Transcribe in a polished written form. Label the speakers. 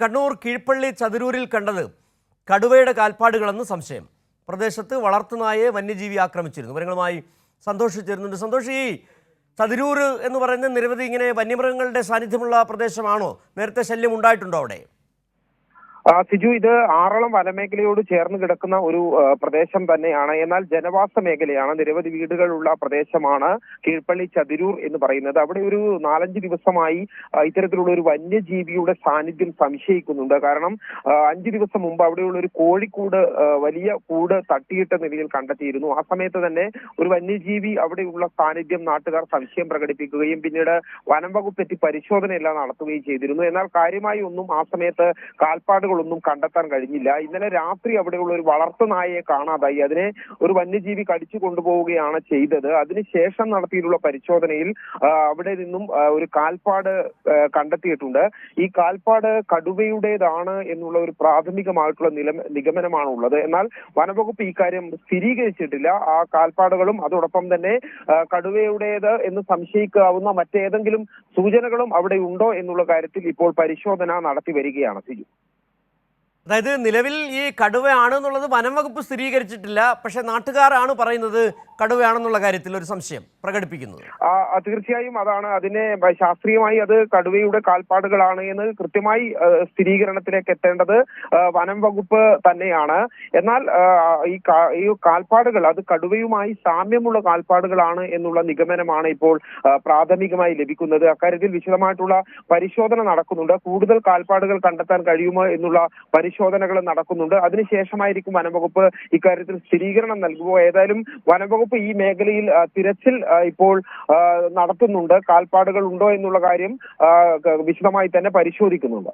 Speaker 1: കണ്ണൂർ കീഴ്പള്ളി ചതിരൂരിൽ കണ്ടത് കടുവയുടെ കാൽപ്പാടുകളെന്ന് സംശയം. പ്രദേശത്ത് വളർത്തുനായെ വന്യജീവി ആക്രമിച്ചിരുന്നു. വിവരങ്ങളുമായി സന്തോഷ് ചേരുന്നുണ്ട്. സന്തോഷ്, ഈ ചതിരൂർ എന്ന് പറയുന്ന നിരവധി ഇങ്ങനെ വന്യമൃഗങ്ങളുടെ സാന്നിധ്യമുള്ള പ്രദേശമാണോ? നേരത്തെ ശല്യം ഉണ്ടായിട്ടുണ്ടോ അവിടെ?
Speaker 2: സിജു, ഇത് ആറളം വനമേഖലയോട് ചേർന്ന് കിടക്കുന്ന ഒരു പ്രദേശം തന്നെയാണ്. എന്നാൽ ജനവാസ മേഖലയാണ്, നിരവധി വീടുകളുള്ള പ്രദേശമാണ് കീഴ്പള്ളി ചതിരൂർ എന്ന് പറയുന്നത്. അവിടെ ഒരു 4-5 ദിവസമായി ഇത്തരത്തിലുള്ള ഒരു വന്യജീവിയുടെ സാന്നിധ്യം സംശയിക്കുന്നുണ്ട്. കാരണം 5 ദിവസം മുമ്പ് അവിടെയുള്ള ഒരു കോഴിക്കൂട്, വലിയ കൂട് തട്ടിയിട്ട നിലയിൽ കണ്ടെത്തിയിരുന്നു. ആ സമയത്ത് തന്നെ ഒരു വന്യജീവി അവിടെയുള്ള സാന്നിധ്യം നാട്ടുകാർ സംശയം പ്രകടിപ്പിക്കുകയും പിന്നീട് വനം വകുപ്പ് എത്തി പരിശോധനയെല്ലാം നടത്തുകയും ചെയ്തിരുന്നു. എന്നാൽ കാര്യമായി ഒന്നും ആ സമയത്ത് കാൽപ്പാടുകളൊന്നും കണ്ടെത്താൻ കഴിഞ്ഞില്ല. ഇന്നലെ രാത്രി അവിടെയുള്ള ഒരു വളർത്തുനായയെ കാണാതായി. അതിനെ ഒരു വന്യജീവി കടിച്ചു കൊണ്ടുപോവുകയാണ് ചെയ്തത്. അതിനുശേഷം നടത്തിയിട്ടുള്ള പരിശോധനയിൽ അവിടെ നിന്നും ഒരു കാൽപ്പാട് കണ്ടെത്തിയിട്ടുണ്ട്. ഈ കാൽപ്പാട് കടുവയുടേതാണ് എന്നുള്ള ഒരു പ്രാഥമികമായിട്ടുള്ള നിഗമനമാണുള്ളത്. എന്നാൽ വനംവകുപ്പ് ഈ കാര്യം സ്ഥിരീകരിച്ചിട്ടില്ല. ആ കാൽപ്പാടുകളും അതോടൊപ്പം തന്നെ കടുവയുടേത് എന്ന് സംശയിക്കാവുന്ന മറ്റേതെങ്കിലും സൂചനകളും അവിടെ ഉണ്ടോ എന്നുള്ള കാര്യത്തിൽ ഇപ്പോൾ പരിശോധന നടത്തി വരികയാണ്. സിജു,
Speaker 1: അതായത് നിലവിൽ ഈ കടുവയാണെന്നുള്ളത് വനം വകുപ്പ് സ്ഥിരീകരിച്ചിട്ടില്ല, പക്ഷെ നാട്ടുകാരാണ് പറയുന്നത് കടുവയാണെന്നുള്ള കാര്യത്തിൽ ഒരു സംശയം പ്രകടിപ്പിക്കുന്നത്.
Speaker 2: തീർച്ചയായും അതാണ്. അതിനെ ശാസ്ത്രീയമായി അത് കടുവയുടെ കാൽപ്പാടുകളാണ് എന്ന് കൃത്യമായി സ്ഥിരീകരണത്തിലേക്ക് എത്തേണ്ടത് വനം വകുപ്പ് തന്നെയാണ്. എന്നാൽ ഈ കാൽപ്പാടുകൾ അത് കടുവയുമായി സാമ്യമുള്ള കാൽപ്പാടുകളാണ് എന്നുള്ള നിഗമനമാണ് ഇപ്പോൾ പ്രാഥമികമായി ലഭിക്കുന്നത്. അക്കാര്യത്തിൽ വിശദമായിട്ടുള്ള പരിശോധന നടക്കുന്നുണ്ട്. കൂടുതൽ കാൽപ്പാടുകൾ കണ്ടെത്താൻ കഴിയുമോ എന്നുള്ള പരിശോധനകൾ നടക്കുന്നുണ്ട്. അതിനുശേഷമായിരിക്കും വനംവകുപ്പ് ഇക്കാര്യത്തിൽ സ്ഥിരീകരണം നൽകുമോ. ഏതായാലും വനംവകുപ്പ് ഈ മേഖലയിൽ തിരച്ചിൽ ഇപ്പോൾ നടത്തുന്നുണ്ട്. കാൽപ്പാടുകൾ ഉണ്ടോ എന്നുള്ള കാര്യം വിശദമായി തന്നെ പരിശോധിക്കുന്നുണ്ട്.